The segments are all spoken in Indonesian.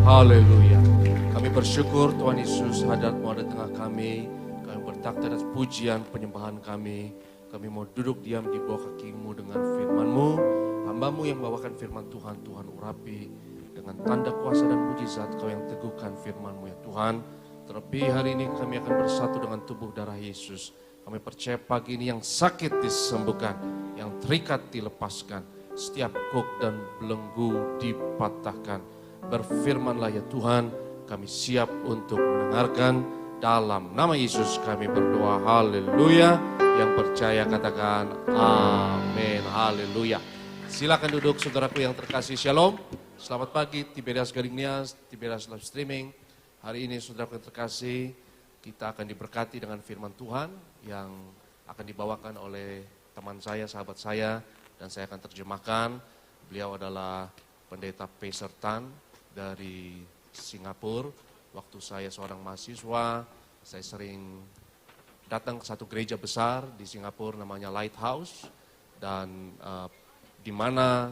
Haleluya. Kami bersyukur Tuhan Yesus hadir-Mu ada di tengah kami. Kami bertakta atas pujian penyembahan kami. Kami mau duduk diam di bawah kaki-Mu dengan firman-Mu. Hamba-Mu yang bawakan firman Tuhan, Tuhan urapi. Dengan tanda kuasa dan mujizat Kau yang teguhkan firman-Mu ya Tuhan. Terlebih hari ini kami akan bersatu dengan tubuh darah Yesus. Kami percaya pagi ini yang sakit disembuhkan, yang terikat dilepaskan. Setiap kuk dan belenggu dipatahkan. Berfirmanlah ya Tuhan, kami siap untuk mendengarkan. Dalam nama Yesus kami berdoa, haleluya. Yang percaya katakan amin, haleluya. Silakan duduk saudaraku yang terkasih, shalom. Selamat pagi Tiberias Galingnias, Tiberias Live Streaming. Hari ini saudaraku yang terkasih, kita akan diberkati dengan firman Tuhan yang akan dibawakan oleh teman saya, sahabat saya, dan saya akan terjemahkan. Beliau adalah pendeta Peser Tan dari Singapura. Waktu saya seorang mahasiswa, saya sering datang ke satu gereja besar di Singapura namanya Lighthouse, dan di mana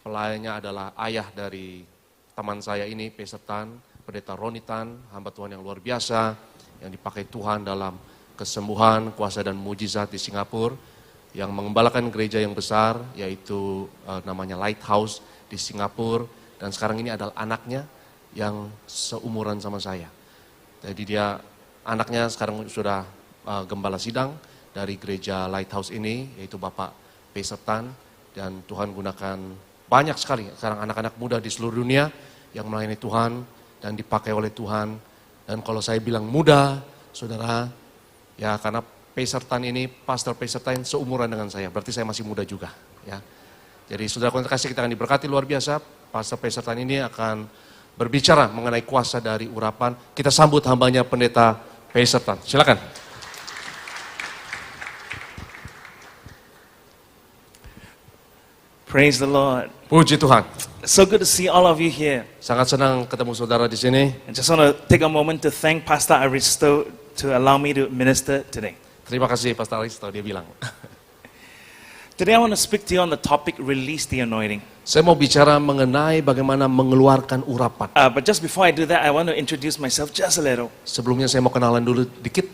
pelayannya adalah ayah dari teman saya ini, Peser Tan, pendeta Roni Tan, hamba Tuhan yang luar biasa, yang dipakai Tuhan dalam kesembuhan, kuasa dan mujizat di Singapura, yang mengembalakan gereja yang besar, yaitu namanya Lighthouse di Singapura. Dan sekarang ini adalah anaknya yang seumuran sama saya. Jadi dia, anaknya sekarang sudah gembala sidang dari gereja Lighthouse ini, yaitu Bapak Peser Tan. Dan Tuhan gunakan banyak sekali sekarang anak-anak muda di seluruh dunia yang melayani Tuhan dan dipakai oleh Tuhan. Dan kalau saya bilang muda, saudara, ya karena Peser Tan ini, Pastor Peser Tan seumuran dengan saya, berarti saya masih muda juga. Ya. Jadi saudara kasih, kita akan diberkati luar biasa. Pastor Peser Tan ini akan berbicara mengenai kuasa dari urapan. Kita sambut hambanya pendeta Peser Tan. Silakan. Praise the Lord. Puji Tuhan. So good to see all of you here. Sangat senang ketemu saudara di sini. I just want to take a moment to thank Pastor Aristo to allow me to minister today. Terima kasih Pastor Aristo, dia bilang. Today I want to speak to you on the topic, release the anointing. Saya mau bicara mengenai bagaimana mengeluarkan urapan. But just before I do that, I want to introduce myself just a little. Sebelumnya saya mau kenalan dulu dikit.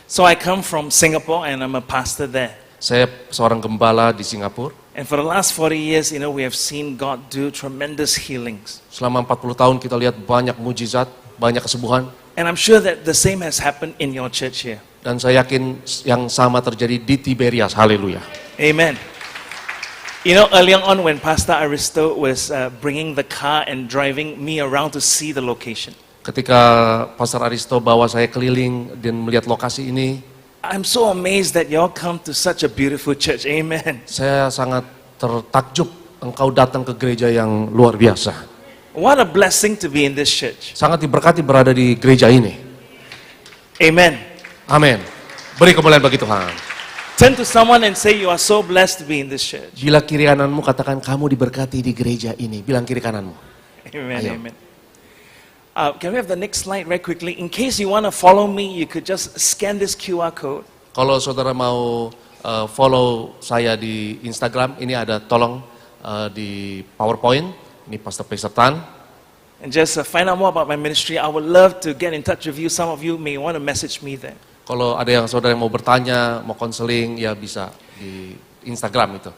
So I come from Singapore and I'm a pastor there. Saya seorang gembala di Singapura. And for the last 40 years, we have seen God do tremendous healings. Selama 40 tahun kita lihat banyak mujizat, banyak kesembuhan. And I'm sure that the same has happened in your church here. Dan saya yakin yang sama terjadi di Tiberias. Haleluya. Amen. Early on when Pastor Aristo was bringing the car and driving me around to see the location. Ketika Pastor Aristo bawa saya keliling dan melihat lokasi ini, I'm so amazed that y'all come to such a beautiful church. Amen. saya sangat tertakjub engkau datang ke gereja yang luar biasa. What a blessing to be in this church. Sangat diberkati berada di gereja ini. Amen. Amin. Beri kemuliaan bagi Tuhan. Turn to someone and say you are so blessed to be in this church. Bila kiri kananmu katakan kamu diberkati di gereja ini. Bilang kiri kananmu. Amen. Ayo. Amen. Can we have the next slide very quickly? In case you want to follow me, you could just scan this QR code. Kalau saudara mau follow saya di Instagram, ini ada tolong di PowerPoint. Ini Pastor Peser Tan. And just find out more about my ministry. I would love to get in touch with you. Some of you may want to message me there. Kalau ada yang saudara yang mau bertanya, mau konseling, ya bisa di Instagram itu.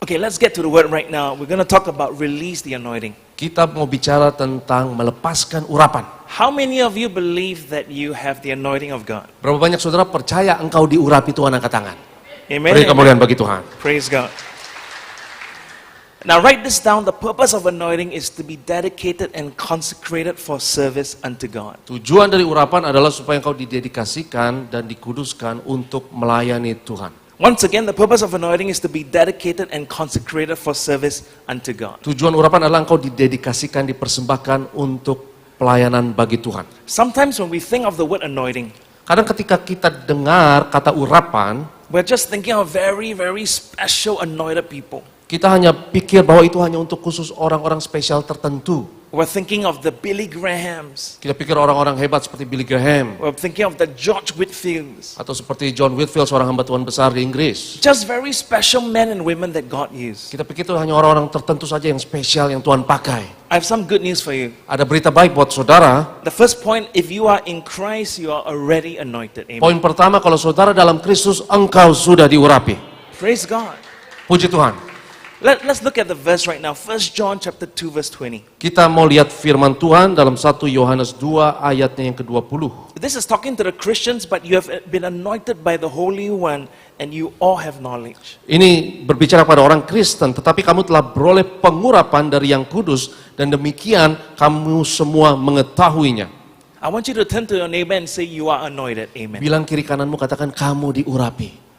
Okay, let's get to the word right now. We're going to talk about release the anointing. Kita mau bicara tentang melepaskan urapan. How many of you believe that you have the anointing of God? Berapa banyak saudara percaya engkau diurapi Tuhan, angkat tangan. Amen. Beri kemuliaan bagi Tuhan. Praise God. Now write this down. The purpose of anointing is to be dedicated and consecrated for service unto God. Tujuan dari urapan adalah supaya engkau didedikasikan dan dikuduskan untuk melayani Tuhan. Once again, the purpose of anointing is to be dedicated and consecrated for service unto God. Tujuan urapan adalah engkau didedikasikan, dipersembahkan untuk pelayanan bagi Tuhan. Sometimes when we think of the word anointing, Kadang ketika kita dengar kata urapan, we're just thinking of very, very special anointed people. kita hanya pikir bahwa itu hanya untuk khusus orang-orang spesial tertentu. We're thinking of the Billy Grahams. Kita pikir orang-orang hebat seperti Billy Graham. We're thinking of the George Whitfields. Atau seperti John Whitfield, seorang hamba Tuhan besar di Inggris. Just very special men and women that God used. Kita pikir itu hanya orang-orang tertentu saja yang spesial yang Tuhan pakai. I have some good news for you. Ada berita baik buat saudara. The first point, if you are in Christ, you are already anointed. Amen. Poin pertama, kalau saudara dalam Kristus, engkau sudah diurapi. Praise God. Puji Tuhan. Let's look at the verse right now. 1 John chapter 2 verse 20. Kita mau lihat firman Tuhan dalam 1 Yohanes 2 ayatnya yang ke-20. This is talking to the Christians, but you have been anointed by the Holy One and you all have knowledge. Ini berbicara pada orang Kristen, tetapi kamu telah beroleh pengurapan dari Yang Kudus dan demikian kamu semua mengetahuinya. I want you to turn to your neighbor and say you are anointed. Amen. Bilang kiri kananmu, katakan kamu diurapi.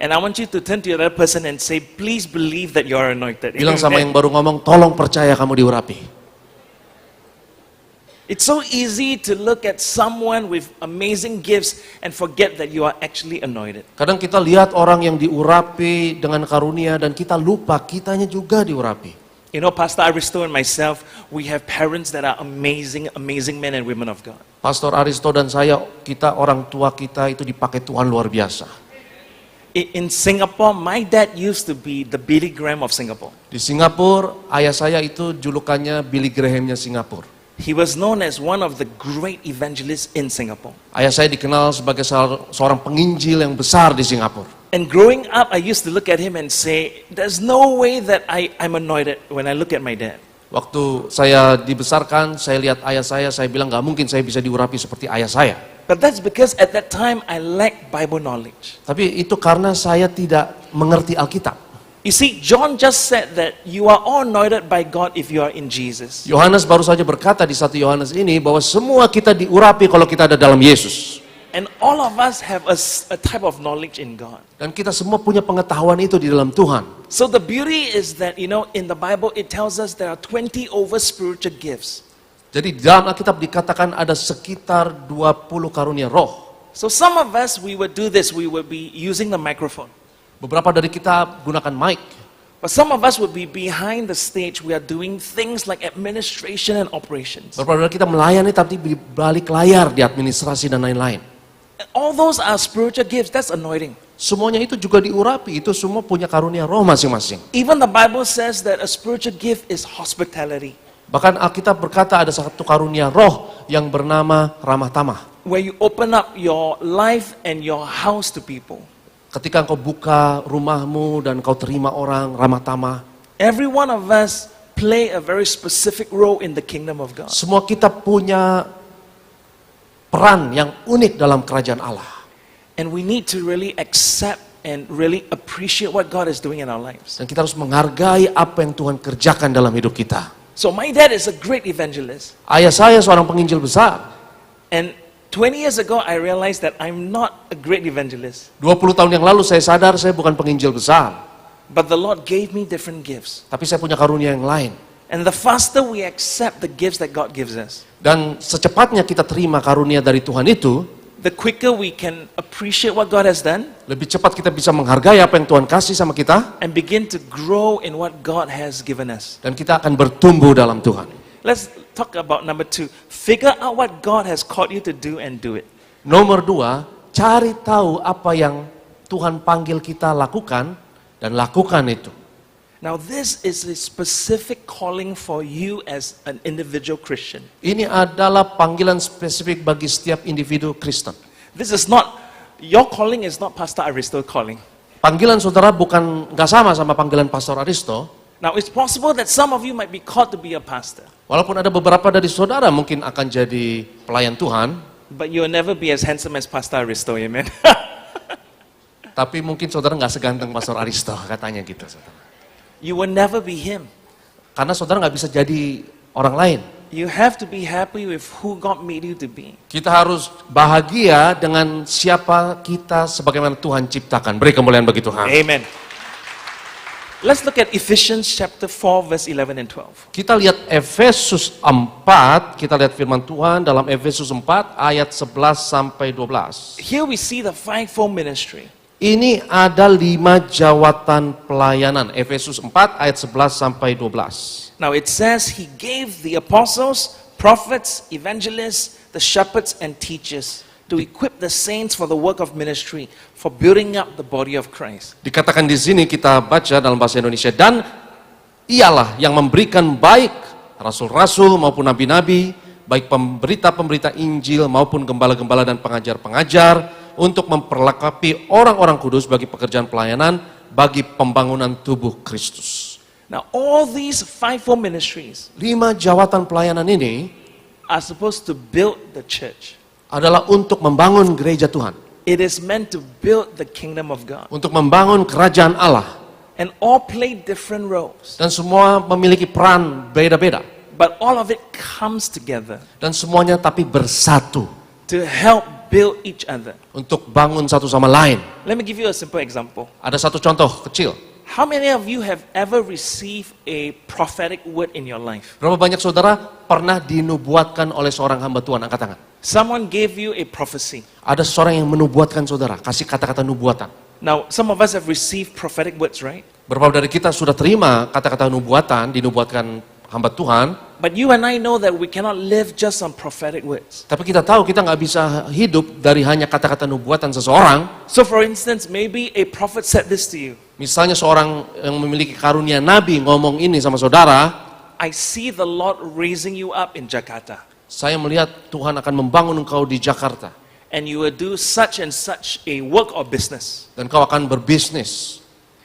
And I want you to turn to your other person and say, please believe that you are anointed. Bilang sama Amen. yang baru ngomong, tolong percaya kamu diurapi. It's so easy to look at someone with amazing gifts and forget that you are actually anointed. Kadang kita lihat orang yang diurapi dengan karunia dan kita lupa kitanya juga diurapi. You know, Pastor Aristo and myself, we have parents that are amazing, amazing men and women of God. Pastor Aristo dan saya, kita orang tua kita itu dipakai Tuhan luar biasa. In Singapore, my dad used to be the Billy Graham of Singapore. Di Singapura, ayah saya itu julukannya Billy Graham-nya Singapura. He was known as one of the great evangelists in Singapore. Ayah saya dikenal sebagai seorang penginjil yang besar di Singapura. And growing up, I used to look at him and say, there's no way that I'm anointed when I look at my dad. Waktu saya dibesarkan, saya lihat ayah saya bilang gak mungkin saya bisa diurapi seperti ayah saya. But that's because at that time, I lacked Bible knowledge. Tapi itu karena saya tidak mengerti Alkitab. You see, John just said that you are all anointed by God if you are in Jesus. Yohanes baru saja berkata di 1 Yohanes ini bahwa semua kita diurapi kalau kita ada dalam Yesus. And all of us have a type of knowledge in God. Dan kita semua punya pengetahuan itu di dalam Tuhan. So the beauty is that, you know, in the Bible it tells us there are 20 over spiritual gifts. Jadi di dalam Alkitab dikatakan ada sekitar 20 karunia roh. So some of us, we would do this, we would be using the microphone. Beberapa dari kita gunakan mic. But some of us would be behind the stage, we are doing things like administration and operations. Beberapa dari kita melayani tapi di balik layar di administrasi dan lain-lain. And all those are spiritual gifts, that's anointing. Semuanya itu juga diurapi, itu semua punya karunia roh masing-masing. Even the Bible says that a spiritual gift is hospitality. Bahkan Alkitab berkata ada satu karunia roh yang bernama ramah tamah. Where you open up your life and your house to people. Ketika engkau buka rumahmu dan engkau terima orang, ramah tamah. Every one of us play a very specific role in the kingdom of God. Semua kita punya peran yang unik dalam kerajaan Allah. And we need to really accept and really appreciate what God is doing in our lives. Dan kita harus menghargai apa yang Tuhan kerjakan dalam hidup kita. So my dad is a great evangelist. Ayah saya seorang penginjil besar. And 20 years ago, I realized that I'm not a great evangelist. 20 tahun yang lalu saya sadar saya bukan penginjil besar. But the Lord gave me different gifts. Tapi saya punya karunia yang lain. And the faster we accept the gifts that God gives us, Dan secepatnya kita terima karunia dari Tuhan itu, the quicker we can appreciate what God has done lebih cepat kita bisa menghargai apa yang Tuhan kasih sama kita. and begin to grow in what God has given us. Dan kita akan bertumbuh dalam Tuhan. Let's talk about number 2. Figure out what God has called you to do and do it. Nomor 2, cari tahu apa yang Tuhan panggil kita lakukan dan lakukan itu. Now this is a specific calling for you as an individual Christian. Ini adalah panggilan spesifik bagi setiap individu Kristen. This is not, your calling is not Pastor Aristo's calling. Panggilan saudara bukan nggak sama panggilan Pastor Aristo. Now it's possible that some of you might be called to be a pastor, Walaupun ada beberapa dari saudara mungkin akan jadi pelayan Tuhan, but you'll never be as handsome as Pastor Aristo, amen? tapi mungkin saudara nggak seganteng Pastor Aristo, katanya gitu, saudara. You will never be him. Karena saudara nggak bisa jadi orang lain. You have to be happy with who God made you to be. Kita harus bahagia dengan siapa kita sebagaimana Tuhan ciptakan. Beri kemuliaan bagi Tuhan. Amen. Let's look at Ephesians chapter 4 verse 11 and 12. Kita lihat Efesus 4, kita lihat firman Tuhan dalam Efesus 4 ayat 11 sampai 12. Here we see the fivefold ministry. Ini ada 5 jawatan pelayanan. Efesus 4 ayat 11 sampai 12. Now it says he gave the apostles, prophets, evangelists, the shepherds and teachers to equip the saints for the work of ministry, for building up the body of Christ. Dikatakan di sini kita baca dalam bahasa Indonesia, dan Ialah yang memberikan baik rasul-rasul maupun nabi-nabi, baik pemberita-pemberita Injil maupun gembala-gembala dan pengajar-pengajar untuk memperlengkapi orang-orang kudus bagi pekerjaan pelayanan bagi pembangunan tubuh Kristus. Now, all these fivefold ministries 5 jawatan pelayanan ini are supposed to build the church. adalah untuk membangun gereja Tuhan, It is meant to build the kingdom of God. untuk membangun kerajaan Allah, And all play different roles. dan semua memiliki peran beda-beda, But all of it comes together dan semuanya tapi bersatu to help build each other. untuk bangun satu sama lain. Let me give you a simple example. Ada satu contoh kecil. How many of you have ever received a prophetic word in your life? Berapa banyak saudara pernah dinubuatkan oleh seorang hamba Tuhan? Angkat tangan. Someone gave you a prophecy. Ada seseorang yang menubuatkan saudara, kasih kata-kata nubuatan. Now, some of us have received prophetic words, right? Berapa dari kita sudah terima kata-kata nubuatan, dinubuatkan hamba Tuhan, But you and I know that we cannot live just on prophetic words. tapi kita tahu kita nggak bisa hidup dari hanya kata-kata nubuatan seseorang. So for instance, maybe a prophet said this to you. Misalnya seorang yang memiliki karunia nabi ngomong ini sama saudara, I see the Lord raising you up in Jakarta. saya melihat Tuhan akan membangun engkau di Jakarta, And you will do such and such a work or business. dan kau akan berbisnis.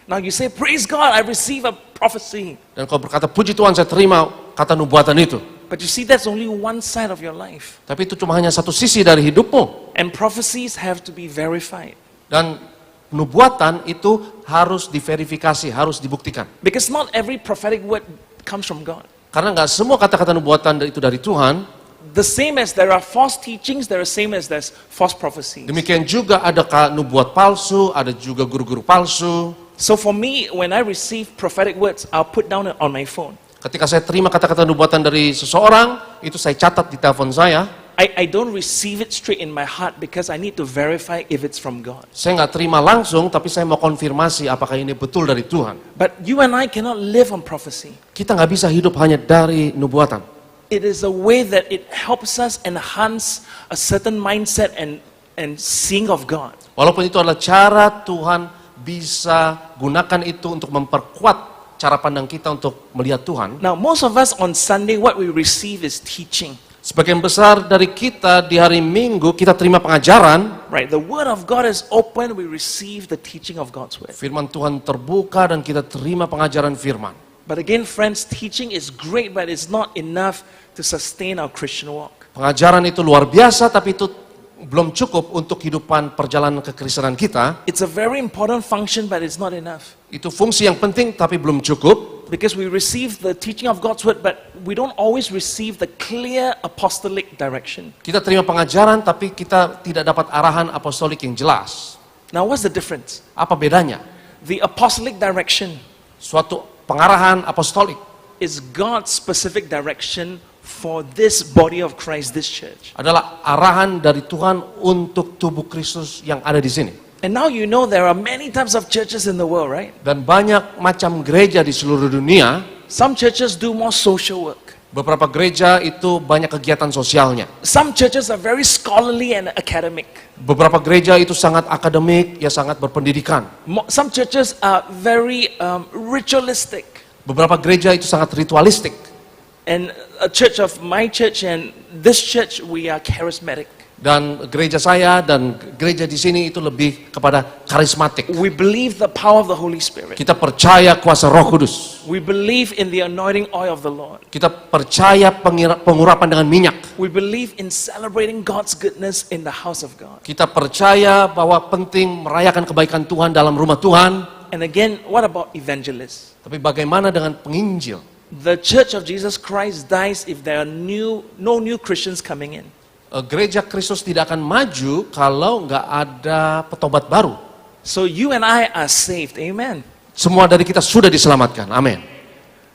Now you say, praise God, I receive a prophecy. Dan kau berkata, puji Tuhan saya terima kata nubuatan itu. But you see, that's only one side of your life. Tapi itu cuma hanya satu sisi dari hidupmu. And prophecies have to be verified. Dan nubuatan itu harus diverifikasi, harus dibuktikan. Because not every prophetic word comes from God. Karena nggak semua kata-kata nubuatan itu dari Tuhan. The same as there are false teachings, there are same as there's false prophecies. Demikian juga ada nubuat palsu, ada juga guru-guru palsu. So for me, when I receive prophetic words, I'll put down on my phone. Ketika saya terima kata-kata nubuatan dari seseorang, itu saya catat di telepon saya. I don't receive it straight in my heart because I need to verify if it's from God. Saya nggak terima langsung, tapi saya mau konfirmasi apakah ini betul dari Tuhan. But you and I cannot live on prophecy. Kita nggak bisa hidup hanya dari nubuatan. It is a way that it helps us enhance a certain mindset and seeing of God. Walaupun itu adalah cara Tuhan bisa gunakan itu untuk memperkuat cara pandang kita untuk melihat Tuhan. Now, most of us on Sunday, what we receive is teaching. Sebagian besar dari kita di hari Minggu kita terima pengajaran. Right, the Word of God is open, we receive the teaching of God's Word. Firman Tuhan terbuka dan kita terima pengajaran firman. But again, friends, teaching is great, but it's not enough to sustain our Christian walk. Pengajaran itu luar biasa, tapi itu belum cukup untuk kehidupan perjalanan kekristenan kita. It's a very important function, but it's not enough. Itu fungsi yang penting, tapi belum cukup. Because we receive the teaching of God's Word, but we don't always receive the clear apostolic direction. Kita terima pengajaran, tapi kita tidak dapat arahan apostolik yang jelas. Now, what's the difference? Apa bedanya? The apostolic direction Suatu pengarahan apostolik is God's specific direction for this body of Christ, this church. adalah arahan dari Tuhan untuk tubuh Kristus yang ada di sini. And now you know there are many types of churches in the world, right? Dan banyak macam gereja di seluruh dunia. Some churches do more social work. Beberapa gereja itu banyak kegiatan sosialnya. Some churches are very scholarly and academic. Beberapa gereja itu sangat akademik, ya sangat berpendidikan. Some churches are very ritualistic. Beberapa gereja itu sangat ritualistik. And a church of my church and this church, we are charismatic. Dan gereja saya dan gereja di sini itu lebih kepada karismatik. We believe the power of the Holy Spirit. Kita percaya kuasa Roh Kudus. We believe in the anointing oil of the Lord. Kita percaya pengurapan dengan minyak. We believe in celebrating God's goodness in the house of God. Kita percaya bahwa penting merayakan kebaikan Tuhan dalam rumah Tuhan. And again, what about evangelists? Tapi bagaimana dengan penginjil? The Church of Jesus Christ dies if there are no new Christians coming in. Gereja Kristus tidak akan maju kalau nggak ada petobat baru. So you and I are saved, amen. Semua dari kita sudah diselamatkan, amin.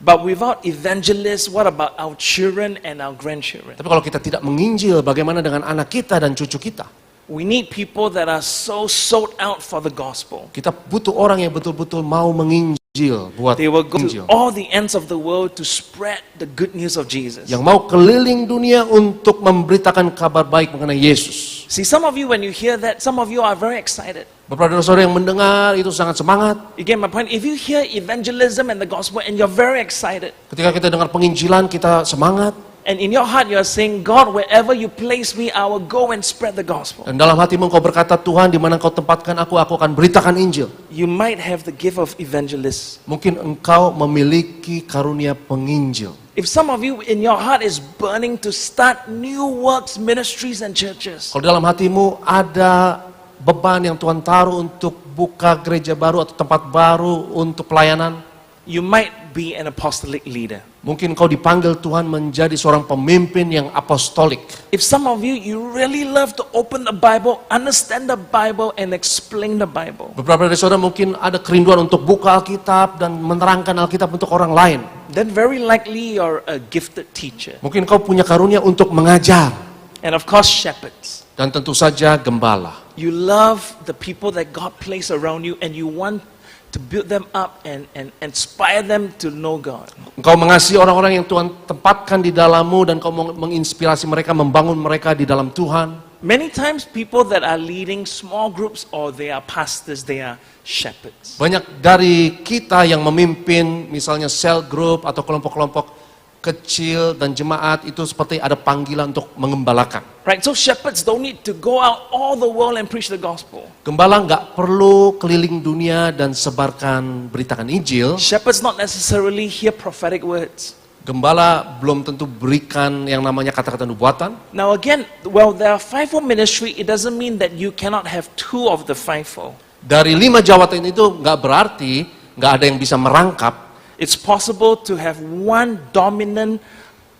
But without evangelists, what about our children and our grandchildren? Tapi kalau kita tidak menginjil, bagaimana dengan anak kita dan cucu kita? We need people that are so sold out for the gospel. Kita butuh orang yang betul-betul mau menginjil buat They will go injil. to all the ends of the world to spread the good news of Jesus. Yang mau keliling dunia untuk memberitakan kabar baik mengenai Yesus. See, some of you, when you hear that, some of you are very excited. Beberapa dari saudara yang mendengar itu sangat semangat. You get my point? If you hear evangelism and the gospel and you're very excited, Ketika kita dengar penginjilan, kita semangat. and in your heart you are saying, God, wherever you place me, I will go and spread the gospel. Dan dalam hatimu engkau berkata, Tuhan, di mana engkau tempatkan aku akan beritakan Injil. You might have the gift of evangelist. Mungkin engkau memiliki karunia penginjil. If some of you in your heart is burning to start new works, ministries and churches, Kalau dalam hatimu ada beban yang Tuhan taruh untuk buka gereja baru atau tempat baru untuk pelayanan, you might be an apostolic leader. mungkin kau dipanggil Tuhan menjadi seorang pemimpin yang apostolik. If some of you, you really love to open the Bible, understand the Bible and explain the Bible, Beberapa dari saudara mungkin ada kerinduan untuk buka Alkitab dan menerangkan Alkitab untuk orang lain. then very likely you're a gifted teacher. Mungkin kau punya karunia untuk mengajar. And of course, shepherds. Dan tentu saja gembala. You love the people that God placed around you and you want to build them up and inspire them to know God. Engkau mengasihi orang-orang yang Tuhan tempatkan di dalammu dan kau menginspirasi mereka, membangun mereka di dalam Tuhan. Many times people that are leading small groups or they are pastors, they are shepherds. Banyak dari kita yang memimpin misalnya cell group atau kelompok-kelompok kecil dan jemaat itu seperti ada panggilan untuk mengembalakan. Right? So shepherds don't need to go out all the world and preach the gospel. Gembala nggak perlu keliling dunia dan sebarkan beritakan Injil. Shepherds not necessarily hear prophetic words. Gembala belum tentu berikan yang namanya kata-kata nubuatan. Now again, well, there are fivefold ministry. It doesn't mean that you cannot have two of the fivefold. Dari 5 jawatan itu nggak berarti nggak ada yang bisa merangkap. It's possible to have one dominant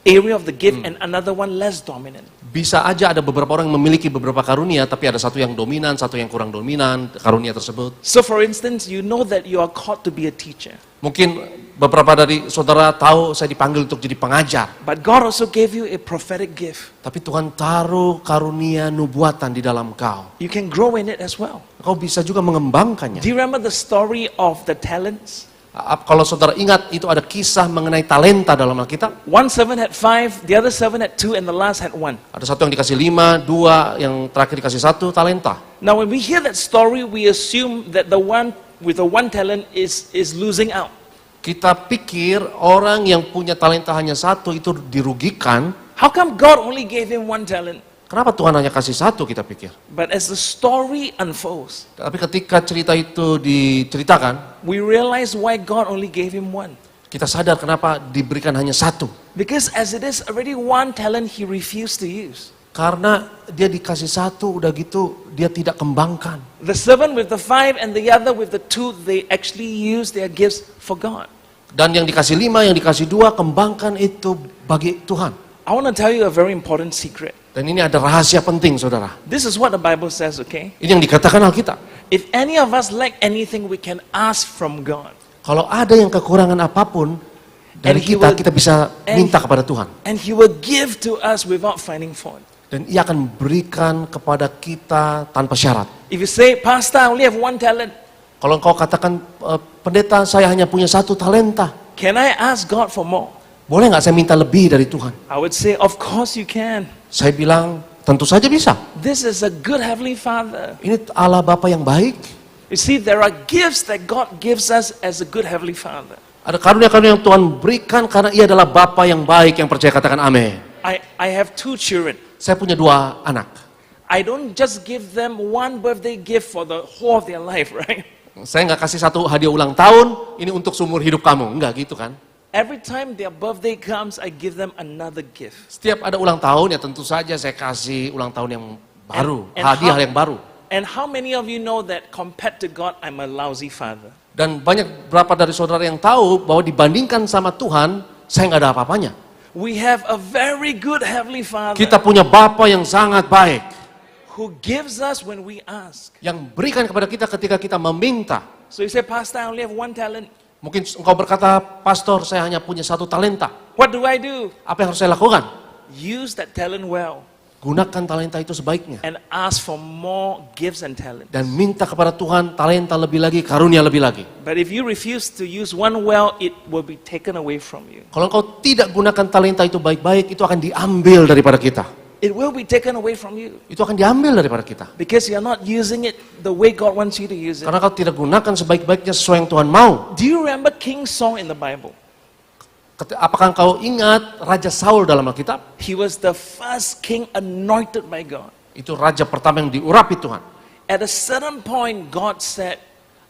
area of the gift and another one less dominant. Bisa aja ada beberapa orang yang memiliki beberapa karunia, tapi ada satu yang dominan, satu yang kurang dominan karunia tersebut. So for instance, you know that you are called to be a teacher. Mungkin beberapa dari saudara tahu saya dipanggil untuk jadi pengajar. But God also gave you a prophetic gift. Tapi Tuhan taruh karunia nubuatan di dalam kau. You can grow in it as well. Kau bisa juga mengembangkannya. Do you remember the story of the talents? Kalau saudara ingat, itu ada kisah mengenai talenta dalam Alkitab. One servant had 5, the other servant had 2, and the last had 1. Ada satu yang dikasih 5, 2, yang terakhir dikasih 1 talenta. Now when we hear that story, we assume that the one with the 1 talent is losing out. Kita pikir orang yang punya talenta hanya 1 itu dirugikan. How come God only gave him 1 talent? Kenapa Tuhan hanya kasih 1, kita pikir. But as the story unfolds, Tapi ketika cerita itu diceritakan, we realize why God only gave him 1. kita sadar kenapa diberikan hanya 1. Because as it is already 1 talent, he refused to use. Karena dia dikasih 1, udah gitu dia tidak kembangkan. The servant with the 5 and the other with the 2, they actually use their gifts for God. Dan yang dikasih 5, yang dikasih 2, kembangkan itu bagi Tuhan. I want to tell you a very important secret. Dan ini ada rahasia penting, saudara. This is what the Bible says, okay? Ini yang dikatakan Alkitab. If any of us lack anything, we can ask from God. Kalau ada yang kekurangan apapun dari And he kita, will- kita bisa minta kepada Tuhan. And he will give to us without finding fault. Dan ia akan berikan kepada kita tanpa syarat. If you say, Pastor, I only have 1 talent, Kalau engkau katakan, pendeta saya hanya punya 1 talenta. can I ask God for more? Boleh nggak saya minta lebih dari Tuhan? I would say, of course you can. Saya bilang, tentu saja bisa. This is a good Heavenly Father. Ini Allah Bapa yang baik. You see, there are gifts that God gives us as a good Heavenly Father. Ada karunia-karunia yang Tuhan berikan karena ia adalah Bapa yang baik, yang percaya, katakan amin. I have 2 children. Saya punya 2 anak. I don't just give them 1 birthday gift for the whole of their life, right? Saya nggak kasih 1 hadiah ulang tahun, ini untuk seumur hidup kamu. Enggak gitu kan. Every time their birthday comes, I give them another gift. Setiap ada ulang tahun, ya tentu saja saya kasih ulang tahun yang baru, And hadiah how- yang baru. And how many of you know that compared to God, I'm a lousy father? Dan banyak berapa dari saudara yang tahu bahwa dibandingkan sama Tuhan, saya nggak ada apa-apanya. We have a very good Heavenly Father Kita punya Bapa yang sangat baik, who gives us when we ask. yang berikan kepada kita ketika kita meminta. So you say, Pastor, I only have 1 talent. Mungkin engkau berkata, Pastor, saya hanya punya 1 talenta. What do I do? Apa yang harus saya lakukan? Use that talent well Gunakan talenta itu sebaiknya. and ask for more gifts and talents. Dan minta kepada Tuhan talenta lebih lagi, karunia lebih lagi. But if you refuse to use one well, it will be taken away from you. Kalau engkau tidak gunakan talenta itu baik-baik, itu akan diambil daripada kita. it will be taken away from you. Itu akan diambil daripada kita. Because you're not using it the way God wants you to use it. Karena kau tidak gunakan sebaik-baiknya sesuai yang Tuhan mau. Do you remember King Saul in the Bible? Apakah kau ingat Raja Saul dalam Alkitab? He was the first king anointed by God. Itu raja pertama yang diurapi Tuhan. At a certain point, God said,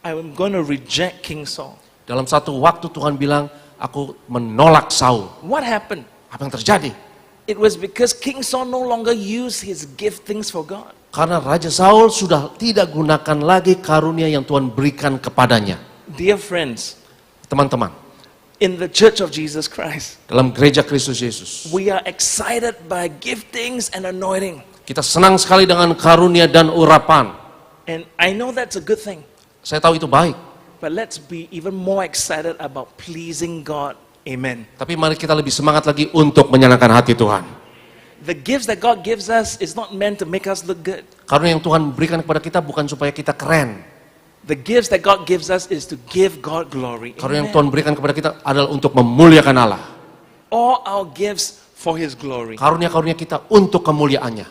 I am going to reject King Saul. Dalam satu waktu Tuhan bilang, aku menolak Saul. What happened? Apa yang terjadi? It was because King Saul no longer used his giftings for God. Karena Raja Saul sudah tidak gunakan lagi karunia yang Tuhan berikan kepadanya. Dear friends, Teman-teman, in the Church of Jesus Christ, dalam gereja Kristus Yesus, we are excited by giftings and anointing. kita senang sekali dengan karunia dan urapan. And I know that's a good thing. Saya tahu itu baik. But let's be even more excited about pleasing God. Amen. Tapi mari kita lebih semangat lagi untuk menyenangkan hati Tuhan. The gifts that God gives us is not meant to make us look good. Karunia yang Tuhan berikan kepada kita bukan supaya kita keren. The gifts that God gives us is to give God glory. Karunia yang Amen. Tuhan berikan kepada kita adalah untuk memuliakan Allah. All our gifts for His glory. Karunia-karunia kita untuk kemuliaannya.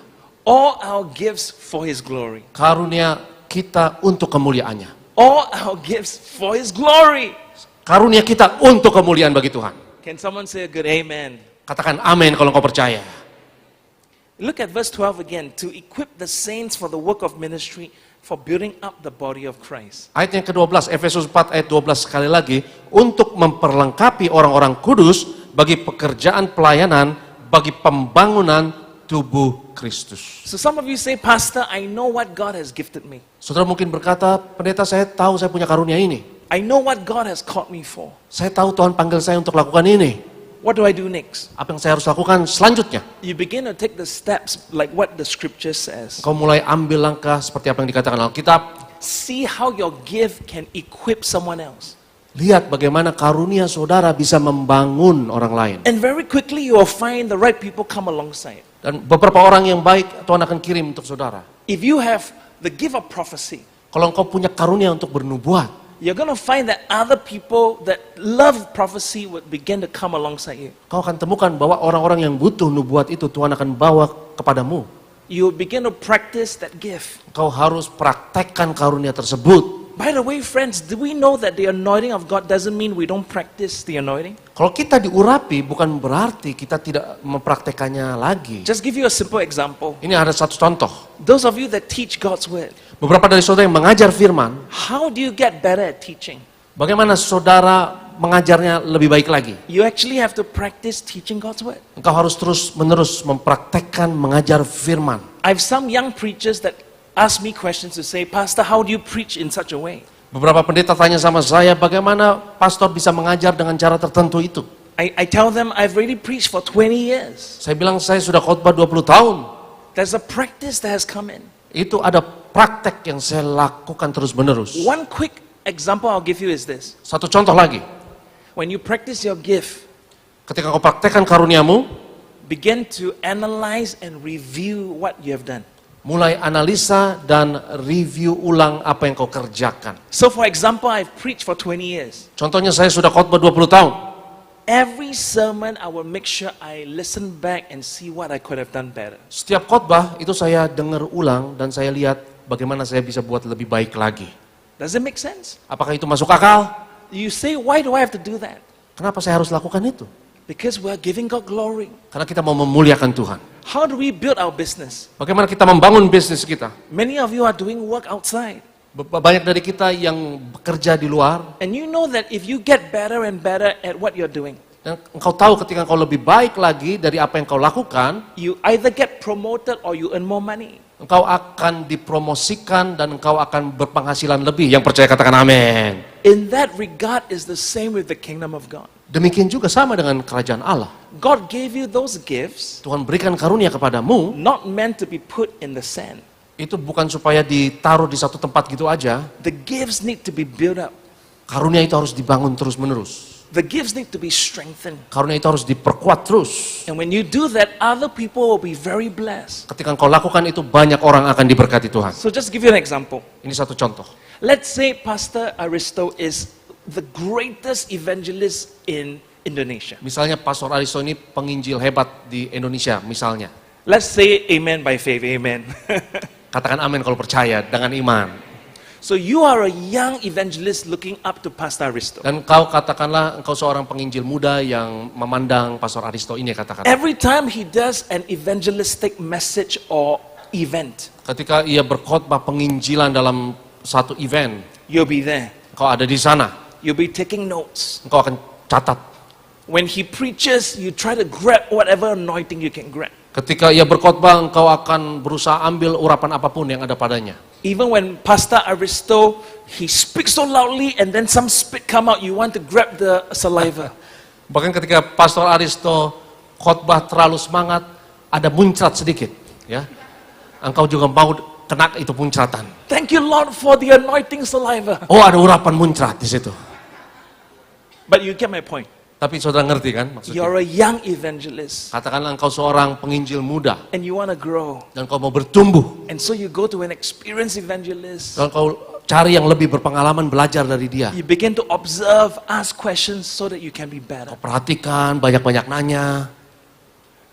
All our gifts for His glory. Karunia kita untuk kemuliaannya. All our gifts for His glory. Karunia kita untuk kemuliaan bagi Tuhan. Can someone say a good amen? Katakan amin kalau kau percaya. Look at verse 12 again. To equip the saints for the work of ministry, for building up the body of Christ. Ayat yang ke-12, Efesus 4 ayat 12 sekali lagi. Untuk memperlengkapi orang-orang kudus bagi pekerjaan pelayanan, bagi pembangunan tubuh Kristus. So some of you say, Pastor, I know what God has gifted me. Saudara mungkin berkata, pendeta saya tahu saya punya karunia ini. I know what God has called me for. Saya tahu Tuhan panggil saya untuk lakukan ini. What do I do next? Apa yang saya harus lakukan selanjutnya? You begin to take the steps like what the scripture says. Kau mulai ambil langkah seperti apa yang dikatakan Alkitab. See how your gift can equip someone else. Lihat bagaimana karunia saudara bisa membangun orang lain. And very quickly you will find the right people come alongside. Dan beberapa orang yang baik Tuhan akan kirim untuk saudara. If you have the gift of prophecy, Kalau engkau punya karunia untuk bernubuat, you're going to find that other people that love prophecy would begin to come alongside you. kau akan temukan bahwa orang-orang yang butuh nubuat itu Tuhan akan bawa kepadamu. You will begin to practice that gift. Kau harus praktekkan karunia tersebut. By the way, friends, do we know that the anointing of God doesn't mean we don't practice the anointing? Kalau kita diurapi bukan berarti kita tidak mempraktekannya lagi. Just give you a simple example. Ini ada satu contoh. Those of you that teach God's word, Beberapa dari saudara yang mengajar firman, how do you get better at teaching? bagaimana saudara mengajarnya lebih baik lagi? You actually have to practice teaching God's word. Engkau harus terus-menerus mempraktekkan mengajar firman. I have some young preachers that ask me questions to say, Pastor, how do you preach in such a way? Beberapa pendeta tanya sama saya, bagaimana pastor bisa mengajar dengan cara tertentu itu? I tell them, I've already preached for 20 years. Saya bilang, saya sudah khotbah 20 tahun. There's a practice that has come in. Itu ada praktek yang saya lakukan terus-menerus. One quick example I'll give you is this. Satu contoh lagi, When you practice your gift, ketika kau praktekkan karuniamu, begin to analyze and review what you have done. mulai analisa dan review ulang apa yang kau kerjakan. So for example, I've preached for 20 years. Contohnya saya sudah khotbah 20 tahun. Every sermon, I will make sure I listen back and see what I could have done better. Setiap khotbah itu saya dengar ulang dan saya lihat bagaimana saya bisa buat lebih baik lagi. Does it make sense? Apakah itu masuk akal? You say, why do I have to do that? Kenapa saya harus lakukan itu? Because we're giving God glory. Karena kita mau memuliakan Tuhan. How do we build our business? Bagaimana kita membangun bisnis kita? Many of you are doing work outside. Banyak dari kita yang bekerja di luar. And you know that if you get better and better at what you're doing, Dan engkau tahu ketika engkau lebih baik lagi dari apa yang kau lakukan, you either get promoted or you earn more money. engkau akan dipromosikan dan engkau akan berpenghasilan lebih. Yang percaya katakan amin. In that regard is the same with the kingdom of God. Demikian juga sama dengan kerajaan Allah. God gave you those gifts, Tuhan berikan karunia kepadamu, not meant to be put in the sand. itu bukan supaya ditaruh di satu tempat gitu aja. The gifts need to be built up. Karunia itu harus dibangun terus-menerus. The gifts need to be strengthened. Karunia itu harus diperkuat terus. And when you do that, other people will be very blessed. Ketika engkau lakukan itu, banyak orang akan diberkati Tuhan. So just give you an example. Ini satu contoh. Let's say Pastor Aristo is the greatest evangelist in Indonesia. Misalnya Pastor Aristo ini penginjil hebat di Indonesia, misalnya. Let's say amen by faith. Amen. Katakan amin kalau percaya dengan iman. So you are a young evangelist looking up to Pastor Aristo. Dan kau katakanlah engkau seorang penginjil muda yang memandang Pastor Aristo ini katakan. Every time he does an evangelistic message or event, Ketika ia berkhotbah penginjilan dalam satu event, you'll be there. engkau ada di sana, You'll be taking notes. engkau akan catat. When he preaches, you try to grab whatever anointing you can grab. Ketika ia berkhotbah, engkau akan berusaha ambil urapan apapun yang ada padanya. Even when Pastor Aristo, he speaks so loudly and then some spit come out, you want to grab the saliva. Bahkan ketika Pastor Aristo khotbah terlalu semangat, ada muncrat sedikit, ya. Engkau juga mau kena itu muncratan. Thank you, Lord, for the anointing saliva. Oh, ada urapan muncrat di situ. But you get my point. Tapi saudara ngerti kan maksudnya? You're a young evangelist Katakanlah engkau seorang penginjil muda and you want to grow. dan kau mau bertumbuh. And so you go to an experienced evangelist. Dan kau cari yang lebih berpengalaman, belajar dari dia. You begin to observe, ask questions so that you can be better. Kau perhatikan, banyak-banyak nanya.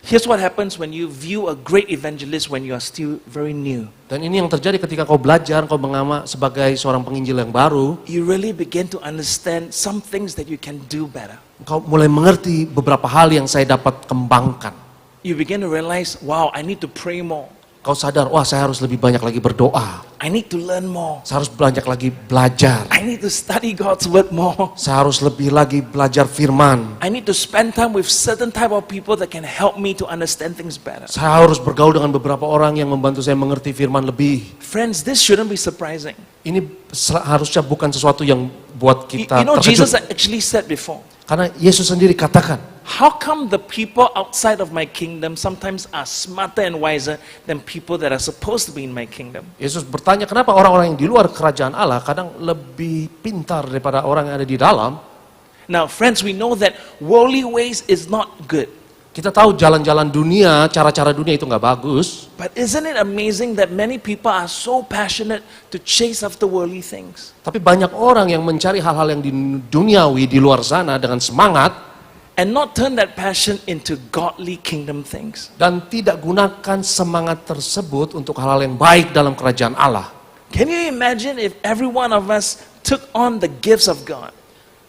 Here's what happens when you view a great evangelist when you are still very new. Dan ini yang terjadi ketika kau belajar, kau mengamak sebagai seorang penginjil yang baru. You really begin to understand some things that you can do better. Kau mulai mengerti beberapa hal yang saya dapat kembangkan. You begin to realize, wow, I need to pray more. Kau sadar, wah saya harus lebih banyak lagi berdoa. I need to learn more. Saya harus banyak lagi belajar. I need to study God's word more. Saya harus lebih lagi belajar firman. I need to spend time with certain type of people that can help me to understand things better. Saya harus bergaul dengan beberapa orang yang membantu saya mengerti firman lebih. Friends, this shouldn't be surprising. Ini harusnya bukan sesuatu yang buat kita You know, Jesus terkejut. actually said before, Karena Yesus sendiri katakan, how come the people outside of my kingdom sometimes are smarter and wiser than people that are supposed to be in my kingdom? Yesus bertanya kenapa orang-orang yang di luar kerajaan Allah kadang lebih pintar daripada orang yang ada di dalam. Now, friends, we know that worldly ways is not good. Kita tahu jalan-jalan dunia, cara-cara dunia itu nggak bagus. But isn't it amazing that many people are so passionate to chase after worldly things? Tapi banyak orang yang mencari hal-hal yang di duniawi di luar sana dengan semangat And not turn that passion into godly kingdom things. dan tidak gunakan semangat tersebut untuk hal-hal yang baik dalam kerajaan Allah. Can you imagine if every one of us took on the gifts of God?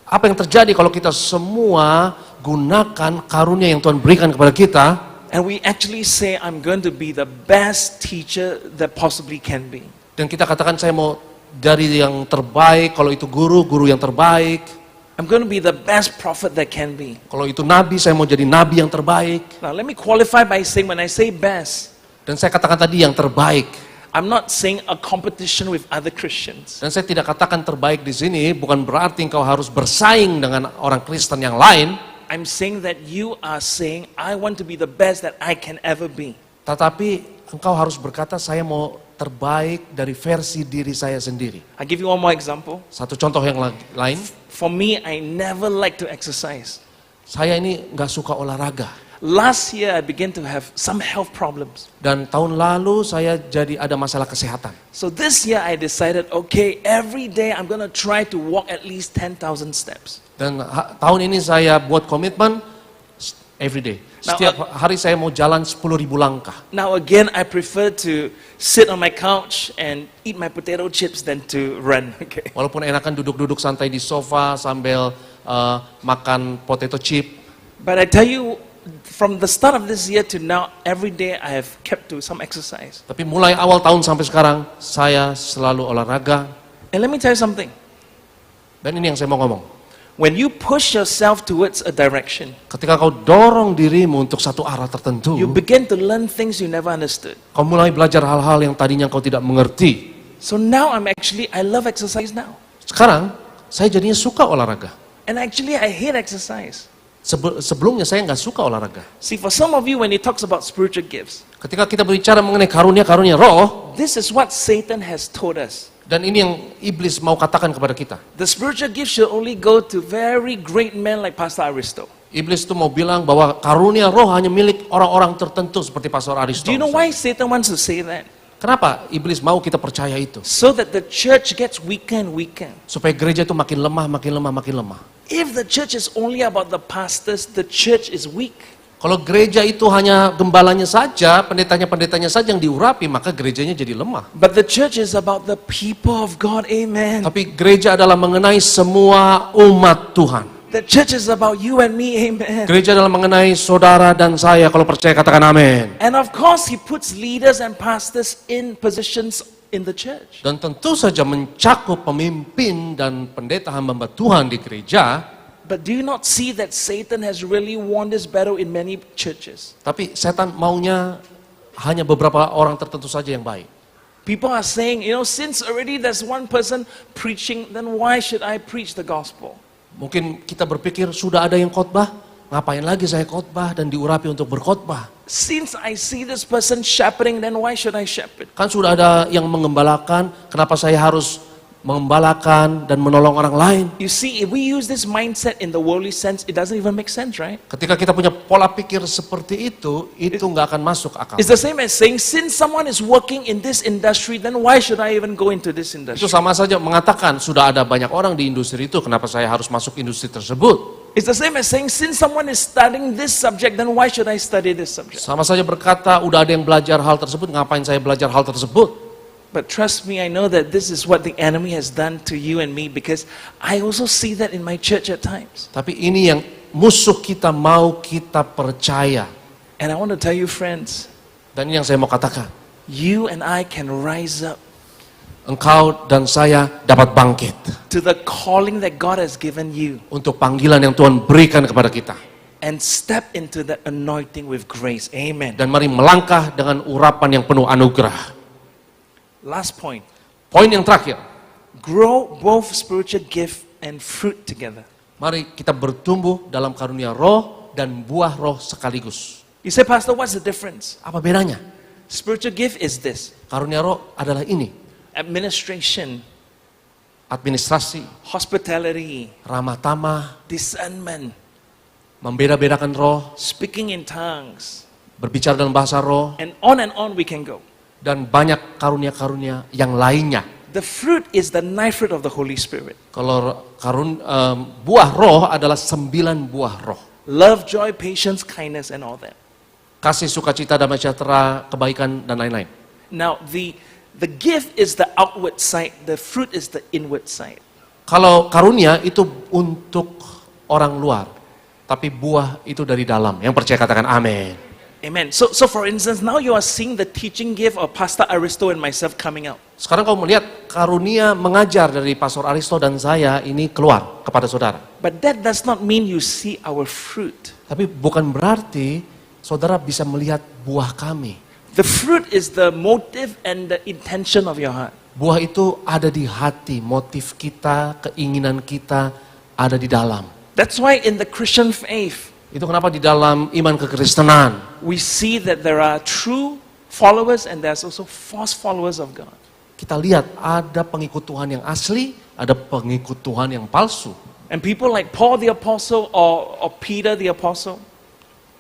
Apa yang terjadi kalau kita semua gunakan karunia yang Tuhan berikan kepada kita And we actually say, I'm going to be the best teacher that possibly can be. dan kita katakan saya mau dari yang terbaik, kalau itu guru, guru yang terbaik. I'm going to be the best prophet that can be. Kalau itu nabi, saya mau jadi nabi yang terbaik. Now, let me qualify by saying, when I say best, Dan saya katakan tadi yang terbaik. I'm not saying a competition with other Christians. Dan saya tidak katakan terbaik di sini bukan berarti engkau harus bersaing dengan orang Kristen yang lain. I'm saying that you are saying, I want to be the best that I can ever be. Tetapi engkau harus berkata saya mau terbaik dari versi diri saya sendiri. I'll give you one more example. Satu contoh yang lain, For me, I never like to exercise. saya ini nggak suka olahraga. Last year, I began to have some health problems. Dan tahun lalu saya jadi ada masalah kesehatan. So this year, I decided, okay, every day I'm going to try to walk at least 10,000 steps. Dan tahun ini saya buat komitmen every day. Setiap hari saya mau jalan 10.000 langkah. Now again, I prefer to sit on my couch and eat my potato chips than to run. Okay. Walaupun enakan duduk-duduk santai di sofa sambil makan potato chip. But I tell you, from the start of this year to now, every day I have kept to some exercise. Tapi mulai awal tahun sampai sekarang, saya selalu olahraga. And let me tell you something. Dan ini yang saya mau ngomong. When you push yourself towards a direction, Ketika kau dorong dirimu untuk satu arah tertentu, you begin to learn things you never understood. kau mulai belajar hal-hal yang tadinya kau tidak mengerti. So now I love exercise now. Sekarang, saya jadinya suka olahraga. And actually, I hate exercise. Sebelumnya saya nggak suka olahraga. See, for some of you, when it talks about spiritual gifts, Ketika kita berbicara mengenai karunia-karunia roh, this is what Satan has told us. dan ini yang iblis mau katakan kepada kita. The spiritual gift should only go to very great men like Pastor Aristo. Iblis itu mau bilang bahwa karunia roh hanya milik orang-orang tertentu seperti Pastor Aristo. Do you know why Satan wants to say that? Kenapa iblis mau kita percaya itu? So that the church gets weaker and weaker. Supaya gereja itu makin lemah, makin lemah, makin lemah. If the church is only about the pastors, the church is weak. Kalau gereja itu hanya gembalanya saja, pendetanya saja yang diurapi, maka gerejanya jadi lemah. But the church is about the people of God. Amen. Tapi gereja adalah mengenai semua umat Tuhan. The church is about you and me. Amen. Gereja adalah mengenai saudara dan saya. Kalau percaya katakan amin. And of course, he puts leaders and pastors in positions in the church. Dan tentu saja mencakup pemimpin dan pendeta hamba Tuhan di gereja. But do you not see that Satan has really won this battle in many churches? Tapi setan maunya hanya beberapa orang tertentu saja yang baik. People are saying, since already there's one person preaching, then why should I preach the gospel? Mungkin kita berpikir sudah ada yang khotbah, ngapain lagi saya khotbah dan diurapi untuk berkhotbah? Since I see this person shepherding, then why should I shepherd? Kan sudah ada yang mengembalakan, kenapa saya harus mengembalakan dan menolong orang lain? You see, if we use this mindset in the worldly sense, it doesn't even make sense, right? Ketika kita punya pola pikir seperti itu nggak akan masuk akal. It's the same as saying, since someone is working in this industry, then why should I even go into this Itu industry? sama saja mengatakan, sudah ada banyak orang di industri itu, kenapa saya harus masuk industri tersebut? It's the same as saying, since someone is studying this subject, then why should I study this subject? Sama saja berkata, udah ada yang belajar hal tersebut, ngapain saya belajar hal tersebut? But trust me, I know that this is what the enemy has done to you and me, because I also see that in my church at times. Tapi ini yang musuh kita mau kita percaya. And I want to tell you, friends, Dan ini yang saya mau katakan. you and I can rise up Engkau dan saya dapat bangkit to the calling that God has given you untuk panggilan yang Tuhan berikan kepada kita. and step into that anointing with grace. Amen. Dan mari melangkah dengan urapan yang penuh anugerah. Last point. Poin yang terakhir. Grow both spiritual gift and fruit together. Mari kita bertumbuh dalam karunia roh dan buah roh sekaligus. You say, Pastor, what's the difference? Apa bedanya? Spiritual gift is this: Karunia roh adalah ini. administration, Administrasi, hospitality, ramah tamah, discernment, membeda-bedakan roh, speaking in tongues, berbicara dalam bahasa roh, and on we can go. dan banyak karunia-karunia yang lainnya. The fruit is the nine fruit of the Holy Spirit. Kalau buah roh adalah 9 buah roh. Love, joy, patience, kindness, and all that. Kasih, sukacita, damai sejahtera, kebaikan, dan lain-lain. Now, the gift is the outward side. The fruit is the inward side. Kalau karunia itu untuk orang luar, tapi buah itu dari dalam. Yang percaya katakan amin. Amen. So for instance, now you are seeing the teaching gift of Pastor Aristo and myself coming out. Sekarang kamu melihat karunia mengajar dari Pastor Aristo dan saya ini keluar kepada saudara. But that does not mean you see our fruit. Tapi bukan berarti saudara bisa melihat buah kami. The fruit is the motive and the intention of your heart. Buah itu ada di hati, motif kita, keinginan kita ada di dalam. That's why in the Christian faith, Itu kenapa di dalam iman kekristenan we see that there are true followers and there's also false followers of God. kita lihat ada pengikut Tuhan yang asli, ada pengikut Tuhan yang palsu. And people like Paul the Apostle or Peter the Apostle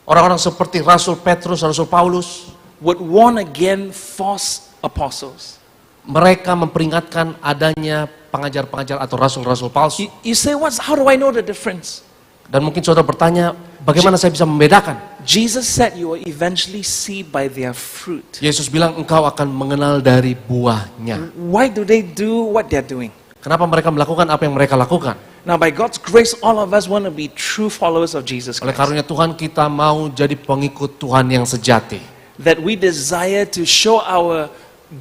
Orang-orang seperti Rasul Petrus, Rasul Paulus, would warn again false apostles. mereka memperingatkan adanya pengajar-pengajar atau rasul-rasul palsu. You say, how do I know the difference? Dan mungkin saudara bertanya, bagaimana saya bisa membedakan? Jesus said you will eventually see by their fruit. Yesus bilang engkau akan mengenal dari buahnya. Why do they do what they're doing? Kenapa mereka melakukan apa yang mereka lakukan? Now by God's grace, all of us want to be true followers of Jesus Oleh Christ. karunia Tuhan kita mau jadi pengikut Tuhan yang sejati. That we desire to show our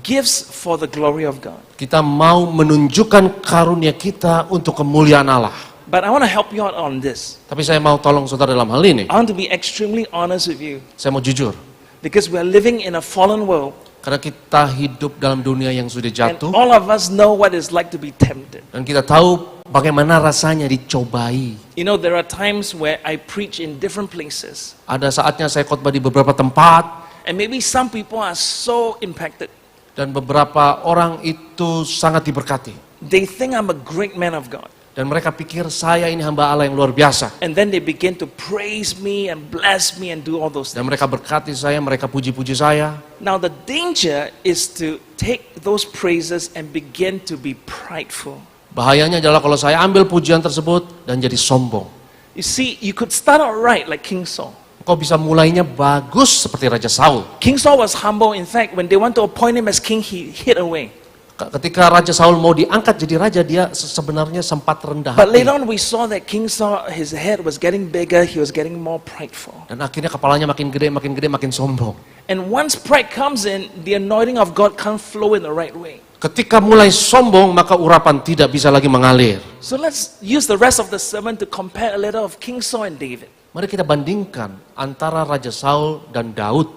gifts for the glory of God. Kita mau menunjukkan karunia kita untuk kemuliaan Allah. But I want to help you out on this. Tapi saya mau tolong saudara dalam hal ini. I want to be extremely honest with you. Saya mau jujur. Because we are living in a fallen world. Karena kita hidup dalam dunia yang sudah And jatuh. all of us know what it's like to be tempted. Dan kita tahu bagaimana rasanya dicobai. You know, there are times where I preach in different places. Ada saatnya saya khotbah di beberapa tempat. And maybe some people are so impacted. Dan beberapa orang itu sangat diberkati. They think I'm a great man of God. Dan mereka pikir saya ini hamba Allah yang luar biasa. And then they begin to praise me and bless me and do all those Dan things. mereka berkati saya, mereka puji-puji saya. Now the danger is to take those praises and begin to be prideful. Bahayanya adalah kalau saya ambil pujian tersebut dan jadi sombong. You see, you could start out right like King Saul. engkau bisa mulainya bagus seperti Raja Saul. King Saul was humble. In fact, when they want to appoint him as king, he hid away. Ketika Raja Saul mau diangkat jadi raja, dia sebenarnya sempat rendah But hati. later on, we saw that King Saul, his head was getting bigger. He was getting more prideful. Dan akhirnya kepalanya makin gede, makin sombong. And once pride comes in, the anointing of God can't flow in the right way. Ketika mulai sombong, maka urapan tidak bisa lagi mengalir. So let's use the rest of the sermon to compare a little of King Saul and David. Mari kita bandingkan antara Raja Saul dan Daud.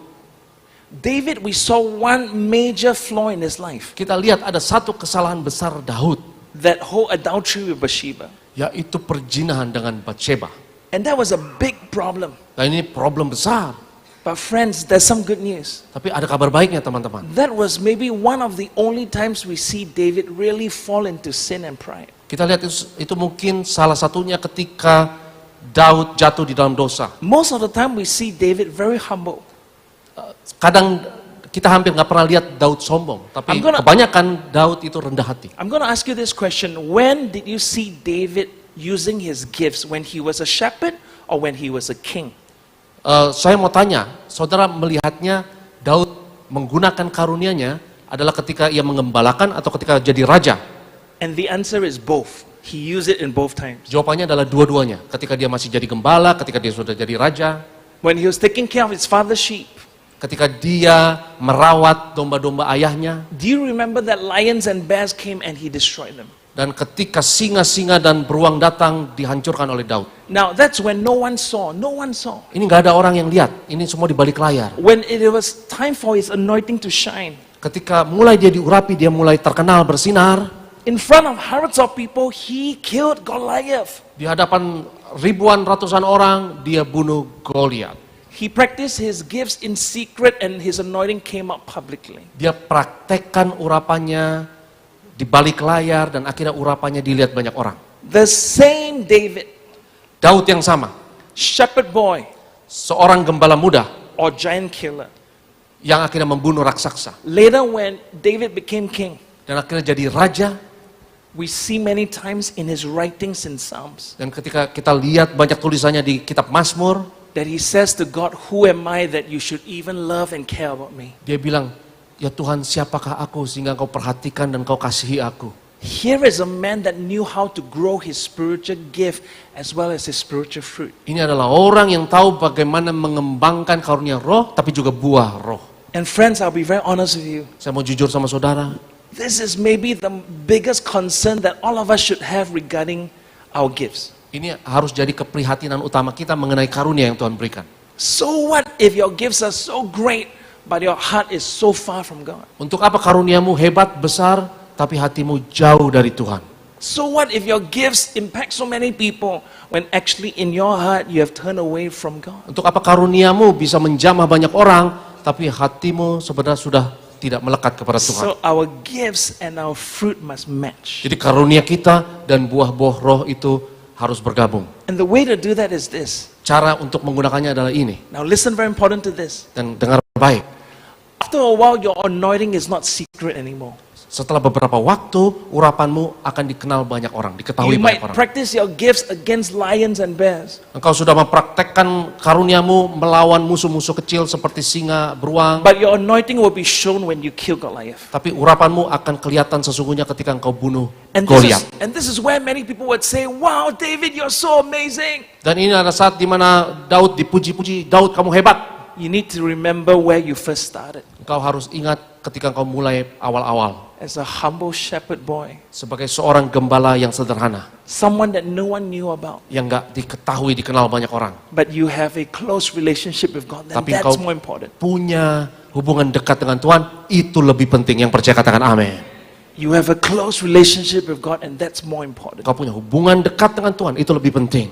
David, we saw one major flaw in his life. Kita lihat ada satu kesalahan besar Daud, That whole adultery with Bathsheba. yaitu perzinahan dengan Batsheba. And that was a big problem. Dan ini problem besar. But friends, there's some good news. Tapi ada kabar baiknya teman-teman. That was maybe one of the only times we see David really fall into sin and pride. Kita lihat itu mungkin salah satunya ketika Daud jatuh di dalam dosa. Most of the time we see David very humble. Kadang kita hampir nggak pernah lihat Daud sombong, tapi kebanyakan Daud itu rendah hati. I'm going to ask you this question. When did you see David using his gifts? When he was a shepherd or when he was a king? Saya mau tanya, saudara melihatnya Daud menggunakan karunia-nya adalah ketika ia mengembalakan atau ketika jadi raja? And the answer is both. He used it in both times. Jawabannya adalah dua-duanya. Ketika dia masih jadi gembala, ketika dia sudah jadi raja, When he was taking care of his father's sheep. ketika dia merawat domba-domba ayahnya, Do you remember that lions and bears came and he destroyed them? dan ketika singa-singa dan beruang datang dihancurkan oleh Daud. Now that's when no one saw. No one saw. Ini nggak ada orang yang lihat, ini semua di balik layar. When it was time for his anointing to shine. Ketika mulai dia diurapi, dia mulai terkenal bersinar. In front of hundreds of people, he killed Goliath. Di hadapan ribuan ratusan orang, dia bunuh Goliat. He practiced his gifts in secret and his anointing came up publicly. Dia praktekkan urapannya di balik layar dan akhirnya urapannya dilihat banyak orang. The same David, Daud yang sama, shepherd boy seorang gembala muda or giant killer. yang akhirnya membunuh raksasa. Later when David became king, Dan akhirnya jadi raja. we see many times in his writings in Psalms Dan ketika kita lihat banyak tulisannya di kitab Mazmur, that he says to God, who am I that you should even love and care about me? dia bilang, ya Tuhan, siapakah aku sehingga kau perhatikan dan kau kasihi aku. Here is a man that knew how to grow his spiritual gift as well as his spiritual fruit. Ini adalah orang yang tahu bagaimana mengembangkan karunia roh, tapi juga buah roh. And friends, I'll be very honest with you. Saya mau jujur sama saudara, This is maybe the biggest concern that all of us should have regarding our gifts. ini harus jadi keprihatinan utama kita mengenai karunia yang Tuhan berikan. So what if your gifts are so great, but your heart is so far from God? Untuk apa karuniamu hebat, besar, tapi hatimu jauh dari Tuhan? So what if your gifts impact so many people, when actually in your heart you have turned away from God? Untuk apa karuniamu bisa menjamah banyak orang, tapi hatimu sebenarnya sudah tidak melekat kepada Tuhan? So our gifts and our fruit must match. Jadi karunia kita dan buah-buah roh itu harus bergabung. And the way to do that is this. Cara untuk menggunakannya adalah ini. Now listen very important to this. Dan dengar baik. After a while, your anointing is not secret anymore. Setelah beberapa waktu, urapanmu akan dikenal banyak orang, diketahui You banyak might orang. practice your gifts against lions and bears. Engkau sudah mempraktekkan karuniamu melawan musuh-musuh kecil seperti singa, beruang. But your anointing will be shown when you kill Goliath. Tapi urapanmu akan kelihatan sesungguhnya ketika engkau bunuh And Goliat. this is where many people would say, wow, David, you're so amazing. Dan ini ada saat di mana Daud dipuji-puji, Daud kamu hebat. You need to remember where you first started. Engkau harus ingat ketika engkau mulai awal-awal. As a humble shepherd boy. Sebagai seorang gembala yang sederhana. Someone that no one knew about. Yang gak diketahui, dikenal banyak orang. But you have a close relationship with God. Then Tapi that's engkau more important. punya hubungan dekat dengan Tuhan, itu lebih penting. Yang percaya katakan amin. You have a close relationship with God and that's more important. Engkau punya hubungan dekat dengan Tuhan, itu lebih penting.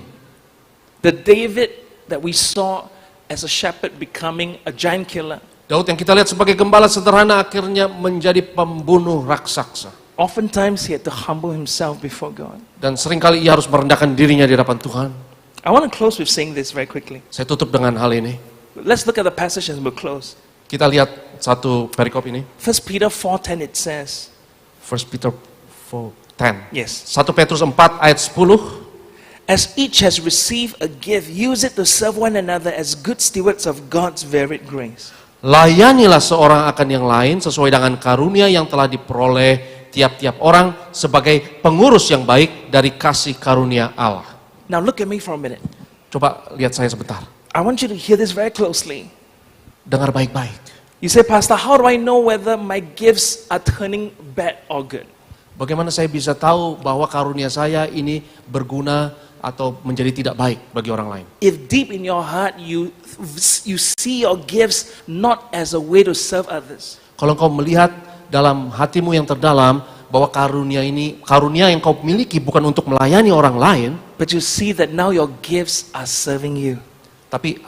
The David that we saw as a shepherd becoming a giant killer. Daud yang kita lihat sebagai gembala sederhana akhirnya menjadi pembunuh raksasa. Oftentimes he had to humble himself before God. Dan seringkali ia harus merendahkan dirinya di hadapan Tuhan. I want to close with saying this very quickly. Saya tutup dengan hal ini. Let's look at the passage and we'll close. Kita lihat satu perikop ini. 1 Peter 4:10 it says. 1 Peter 4:10. Yes. 1 Petrus 4 ayat 10. As each has received a gift, use it to serve one another as good stewards of God's varied grace. Layanilah seorang akan yang lain sesuai dengan karunia yang telah diperoleh tiap-tiap orang sebagai pengurus yang baik dari kasih karunia Allah. Now look at me for a minute. Coba lihat saya sebentar. I want you to hear this very closely. Dengar baik-baik. You say, Pastor, how do I know whether my gifts are turning bad or good? Bagaimana saya bisa tahu bahwa karunia saya ini berguna atau menjadi tidak baik bagi orang lain? If deep in your heart you see your gifts not as a way to serve others, Kalau engkau melihat dalam hatimu yang terdalam bahwa karunia yang kau miliki bukan untuk melayani orang lain, but you see that now your gifts are serving you. tapi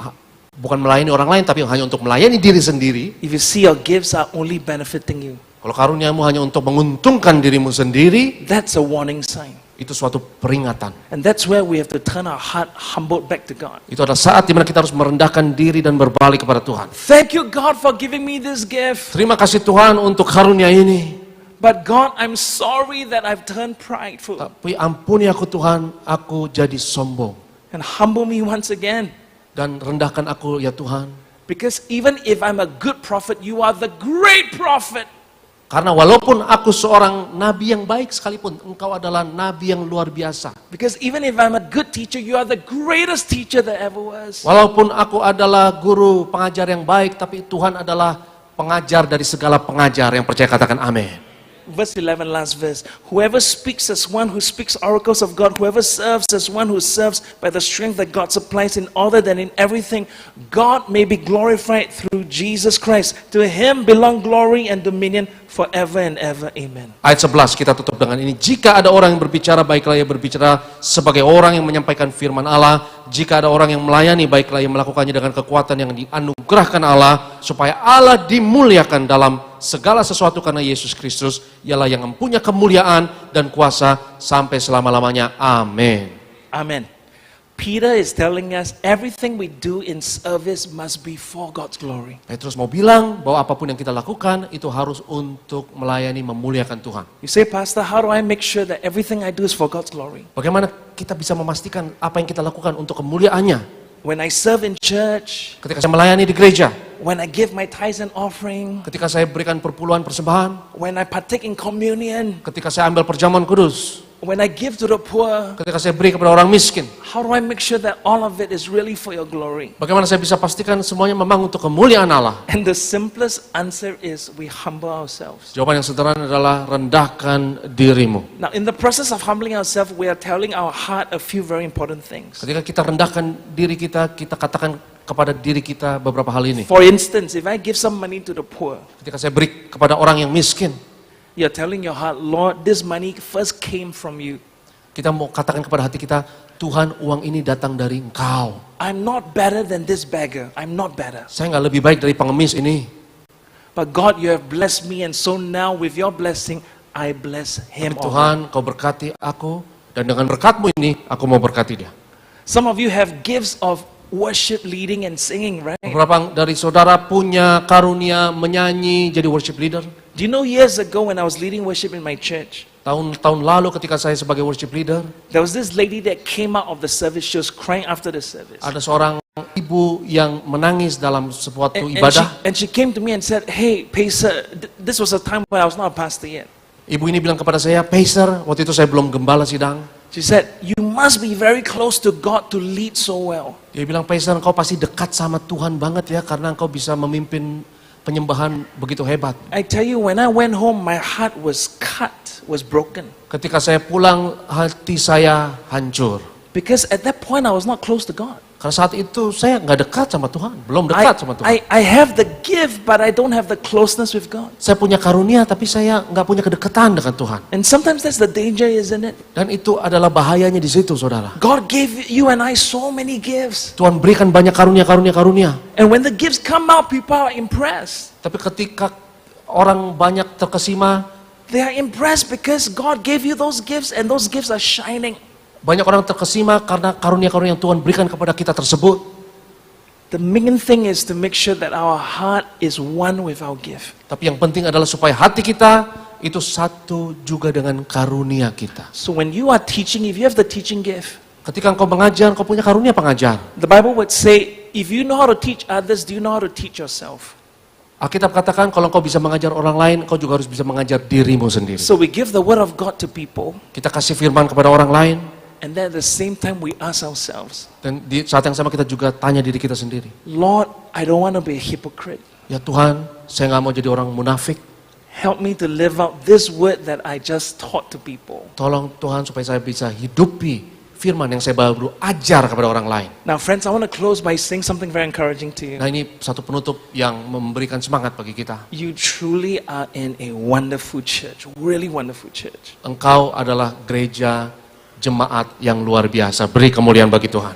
bukan melayani orang lain, tapi hanya untuk melayani diri sendiri. If you see your gifts are only benefiting you, Kalau karuniamu hanya untuk menguntungkan dirimu sendiri, that's a warning sign. itu suatu peringatan. And that's where we have to turn our heart humbled back to God. Itu adalah saat di mana kita harus merendahkan diri dan berbalik kepada Tuhan. Thank you, God, for giving me this gift. Terima kasih Tuhan untuk karunia ini. But God, I'm sorry that I've turned prideful. Tapi ampuni aku Tuhan, aku jadi sombong. And humble me once again. Dan rendahkan aku ya Tuhan. Because even if I'm a good prophet, you are the great prophet. Karena walaupun aku seorang nabi yang baik sekalipun, engkau adalah nabi yang luar biasa. Because even if I'm a good teacher, you are the greatest teacher there ever was. Walaupun aku adalah guru pengajar yang baik, tapi Tuhan adalah pengajar dari segala pengajar. Yang percaya katakan amin. Verse 11, last verse. Whoever speaks as one who speaks oracles of God, whoever serves as one who serves by the strength that God supplies, in order that in everything God may be glorified through Jesus Christ. To him belong glory and dominion forever and ever. Amen. Ayat 11 kita tutup dengan ini. Jika ada orang yang berbicara, baiklah ia berbicara sebagai orang yang menyampaikan firman Allah. Jika ada orang yang melayani, baiklah ia melakukannya dengan kekuatan yang dianugerahkan Allah, supaya Allah dimuliakan dalam segala sesuatu karena Yesus Kristus. Ialah yang mempunyai kemuliaan dan kuasa sampai selama-lamanya. Amin. Amen. Peter is telling us everything we do in service must be for God's glory. Petrus mau bilang bahwa apapun yang kita lakukan itu harus untuk melayani, memuliakan Tuhan. You say, Pastor, how do I make sure that everything I do is for God's glory? Bagaimana kita bisa memastikan apa yang kita lakukan untuk kemuliaannya? When I serve in church, Ketika saya melayani di gereja, when I give my tithes and offering, ketika saya berikan perpuluhan persembahan, when I partake in communion, ketika saya ambil perjamuan kudus, when I give to the poor, ketika saya beri kepada orang miskin, how do I make sure that all of it is really for your glory? bagaimana saya bisa pastikan semuanya memang untuk kemuliaan Allah? And the simplest answer is we humble ourselves. Jawaban yang sederhana adalah rendahkan dirimu. Now, in the process of humbling ourselves, we are telling our heart a few very important things. Ketika kita rendahkan diri kita katakan kepada diri kita beberapa hal ini. For instance, if I give some money to the poor, Ketika saya beri kepada orang yang miskin, you're telling your heart, Lord, this money first came from you. kita mau katakan kepada hati kita, Tuhan, uang ini datang dari Engkau. I'm not better than this beggar. I'm not better. Saya nggak lebih baik dari pengemis ini. But God, you have blessed me, and so now with your blessing, I bless him. Tapi Tuhan, Kau berkati aku, dan dengan berkat-Mu ini, aku mau berkati dia. Some of you have gifts of worship leading and singing, right? Beberapa dari saudara punya karunia menyanyi, jadi worship leader. Do you know years ago when I was leading worship in my church, Tahun-tahun lalu ketika saya sebagai worship leader, there was this lady that came out of the service. She was crying after the service. ada seorang ibu yang menangis dalam suatu And ibadah. she came to me and said, hey, Pacer, this was a time when I was not a pastor yet. Ibu ini bilang kepada saya, Pacer, waktu itu saya belum gembala sidang. She said, you must be very close to God to lead so well. Dia bilang, Pacer, engkau pasti dekat sama Tuhan banget ya, karena engkau bisa memimpin penyembahan begitu hebat. I tell you, when I went home, my heart was cut, was broken. Ketika saya pulang, hati saya hancur. Because at that point, I was not close to God. Karena saat itu saya nggak dekat sama Tuhan, belum dekat sama Tuhan. I have the gift, but I don't have the closeness with God. Saya punya karunia, tapi saya nggak punya kedekatan dengan Tuhan. And sometimes that's the danger, isn't it? Dan itu adalah bahayanya di situ, saudara. God gave you and I so many gifts. Tuhan berikan banyak karunia. And when the gifts come out, people are impressed. Tapi ketika orang banyak terkesima, They are impressed because God gave you those gifts, and those gifts are shining. banyak orang terkesima karena karunia-karunia yang Tuhan berikan kepada kita tersebut. The main thing is to make sure that our heart is one with our gift. Tapi yang penting adalah supaya hati kita itu satu juga dengan karunia kita. So when you are teaching, if you have the teaching gift, Ketika engkau mengajar, engkau punya karunia pengajar. The Bible would say, if you know how to teach others, do you know how to teach yourself? Alkitab katakan kalau engkau bisa mengajar orang lain, engkau juga harus bisa mengajar dirimu sendiri. So we give the word of God to people, Kita kasih firman kepada orang lain, and then at the same time we ask ourselves, dan di saat yang sama kita juga tanya diri kita sendiri. Lord, I don't want to be a hypocrite. Ya Tuhan, saya nggak mau jadi orang munafik. Help me to live out this word that I just taught to people. Tolong Tuhan supaya saya bisa hidupi firman yang saya baru ajar kepada orang lain. Now friends, I want to close by saying something very encouraging to you. Nah ini satu penutup yang memberikan semangat bagi kita. You truly are in a wonderful church, really wonderful church. Engkau adalah gereja jemaat yang luar biasa. Beri kemuliaan bagi Tuhan.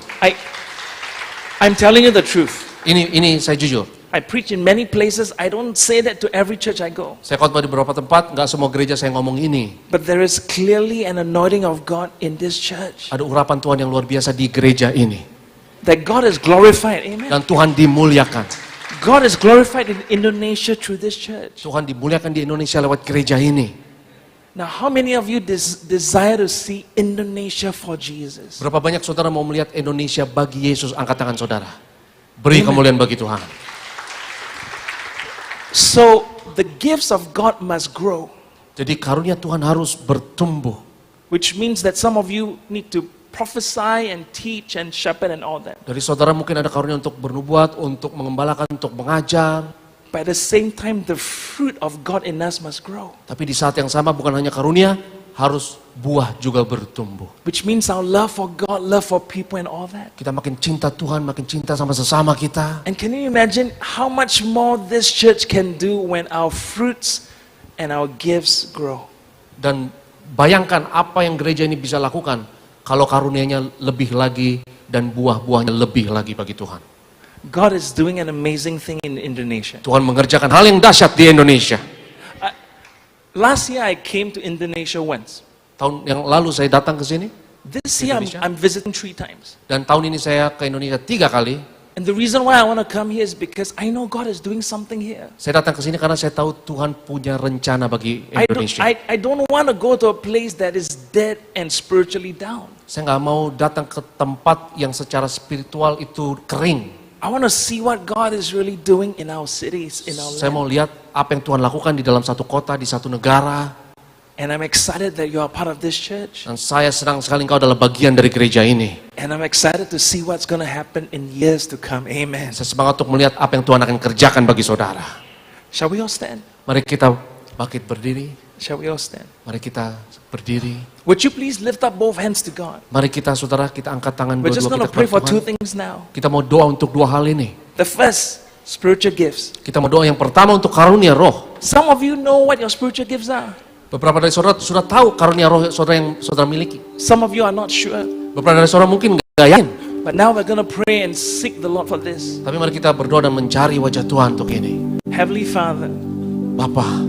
I'm telling you the truth. Ini saya jujur. I preach in many places. I don't say that to every church I go. Saya khotbah di beberapa tempat, nggak semua gereja saya ngomong ini. But there is clearly an anointing of God in this church. Ada urapan Tuhan yang luar biasa di gereja ini. That God is glorified. Amen. Dan Tuhan dimuliakan. God is glorified in Indonesia through this church. Tuhan dimuliakan di Indonesia lewat gereja ini. Now, how many of you desire to see Indonesia for Jesus? Berapa banyak saudara mau melihat Indonesia bagi Yesus? Angkat tangan saudara. Beri kemuliaan bagi Tuhan. So, the gifts of God must grow. Jadi karunia Tuhan harus bertumbuh. Which means that some of you need to prophesy and teach and shepherd and all that. Dari saudara mungkin ada karunia untuk bernubuat, untuk mengembalakan, untuk mengajar. But at the same time, the fruit of God in us must grow. Tapi di saat yang sama bukan hanya karunia, harus buah juga bertumbuh. Which means our love for God, love for people and all that. Kita makin cinta Tuhan, makin cinta sama sesama kita. And can you imagine how much more this church can do when our fruits and our gifts grow? Dan bayangkan apa yang gereja ini bisa lakukan kalau karunianya lebih lagi dan buah-buahnya lebih lagi bagi Tuhan. God is doing an amazing thing in Indonesia. Tuhan mengerjakan hal yang dahsyat di Indonesia. Last year I came to Indonesia once. Tahun yang lalu saya datang ke sini. This year I'm visiting 3 times. Dan tahun ini saya ke Indonesia 3 kali. And the reason why I want to come here is because I know God is doing something here. Saya datang ke sini karena saya tahu Tuhan punya rencana bagi Indonesia. I don't want to go to a place that is dead and spiritually down. Saya nggak mau datang ke tempat yang secara spiritual itu kering. I want to see what God is really doing in our cities, in our Saya mau land. lihat apa yang Tuhan lakukan di dalam satu kota, di satu negara. And I'm excited that you are part of this church. Dan saya senang sekali engkau adalah bagian dari gereja ini. And I'm excited to see what's going to happen in years to come. Amen. Saya semangat untuk melihat apa yang Tuhan akan kerjakan bagi saudara. Shall we all stand? Mari kita bangkit berdiri. Shall we all stand? Mari kita berdiri. Would you please lift up both hands to God? Mari kita saudara, kita angkat tangan We're just dua-dua going to kita pray for kepada 2 Tuhan. things now. Kita mau doa untuk 2 hal ini. The first, spiritual gifts. Kita mau doa yang pertama untuk karunia roh. Some of you know what your spiritual gifts are. Beberapa dari saudara sudah tahu karunia roh saudara yang saudara miliki. Some of you are not sure. Beberapa dari saudara mungkin nggak yakin. But now we're going to pray and seek the Lord for this. Tapi mari kita berdoa dan mencari wajah Tuhan untuk ini. Heavenly Father, Bapa,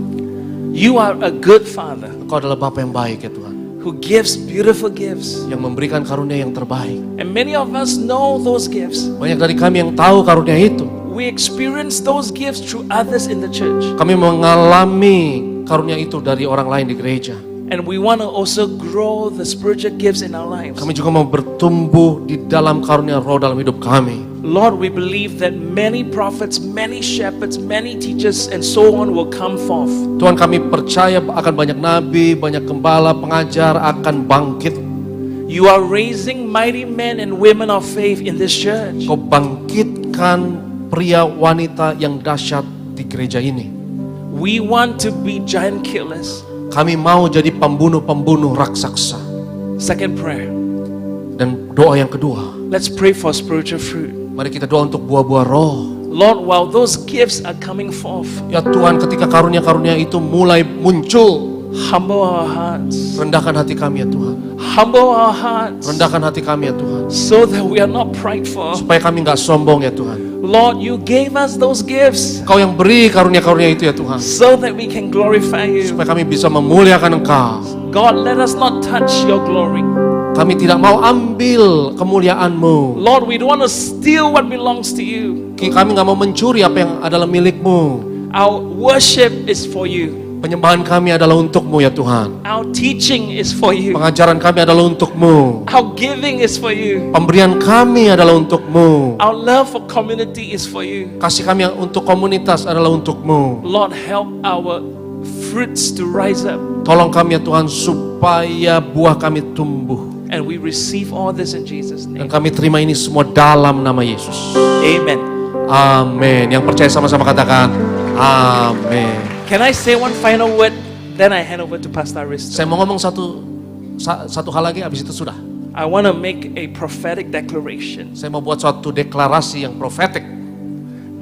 you are a good Father Engkau adalah Bapa yang baik ya Tuhan. who gives beautiful gifts. Yang memberikan karunia yang terbaik. And many of us know those gifts. Banyak dari kami yang tahu karunia itu. We experience those gifts through others in the church. Kami mengalami karunia itu dari orang lain di gereja. And we want to also grow the spiritual gifts in our lives. Kami juga mau bertumbuh di dalam karunia roh dalam hidup kami. Lord, we believe that many prophets, many shepherds, many teachers, and so on will come forth. Tuhan, kami percaya akan banyak nabi, banyak gembala, pengajar akan bangkit. You are raising mighty men and women of faith in this church. Kau bangkitkan pria wanita yang dahsyat di gereja ini. We want to be giant killers. Kami mau jadi pembunuh-pembunuh raksasa. Second prayer. Dan doa yang kedua, Let's pray for spiritual fruit. mari kita doa untuk buah-buah roh. Lord, while those gifts are coming forth, Ya Tuhan, ketika karunia-karunia itu mulai muncul, humble our hearts. rendahkan hati kami ya Tuhan. Humble our hearts Rendahkan hati kami ya Tuhan. so that we are not prideful. Supaya kami nggak sombong ya Tuhan. Lord, you gave us those gifts Kau yang beri karunia-karunia itu ya Tuhan. so that we can glorify you. Supaya kami bisa memuliakan Engkau. God, let us not touch your glory. Kami tidak mau ambil kemuliaan-Mu. Lord, we don't want to steal what belongs to you. Kami nggak mau mencuri apa yang adalah milik-Mu. Our worship is for you. Penyembahan kami adalah untuk-Mu ya Tuhan. Our teaching is for you. Pengajaran kami adalah untuk-Mu. Our giving is for you. Pemberian kami adalah untuk-Mu. Our love for community is for you. Kasih kami yang untuk komunitas adalah untuk-Mu. Lord, help our fruits to rise up. Tolong kami ya Tuhan supaya buah kami tumbuh. And we receive all this in Jesus' Dan name. kami terima ini semua dalam nama Yesus. Amen. Amin. Yang percaya sama-sama katakan amin. Can I say one final word? Then I hand over to Pastor Aristo. Saya mau ngomong satu hal lagi, habis itu sudah. I want to make a prophetic declaration. Saya mau buat suatu deklarasi yang profetik.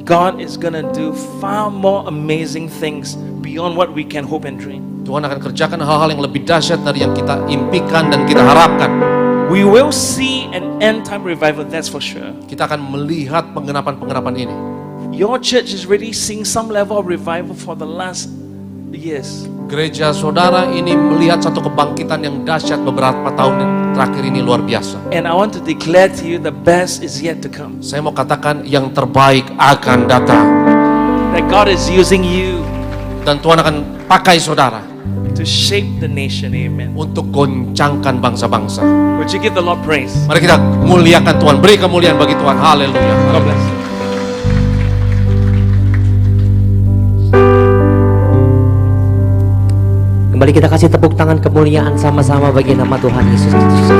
God is going to do far more amazing things beyond what we can hope and dream. Tuhan akan kerjakan hal-hal yang lebih dahsyat dari yang kita impikan dan kita harapkan. We will see an end time revival, that's for sure. Kita akan melihat penggenapan-penggenapan ini. Your church is really seeing some level of revival for the last years. Gereja saudara ini melihat satu kebangkitan yang dahsyat beberapa tahun yang terakhir ini luar biasa. And I want to declare to you the best is yet to come. Saya mau katakan yang terbaik akan datang. That God is using you Dan Tuhan akan pakai saudara to shape the nation. Amen. untuk goncangkan bangsa-bangsa. Would you give the Lord praise? Mari kita muliakan Tuhan, beri kemuliaan bagi Tuhan. Haleluya. God bless. Kembali kita kasih tepuk tangan kemuliaan sama-sama bagi nama Tuhan Yesus Kristus.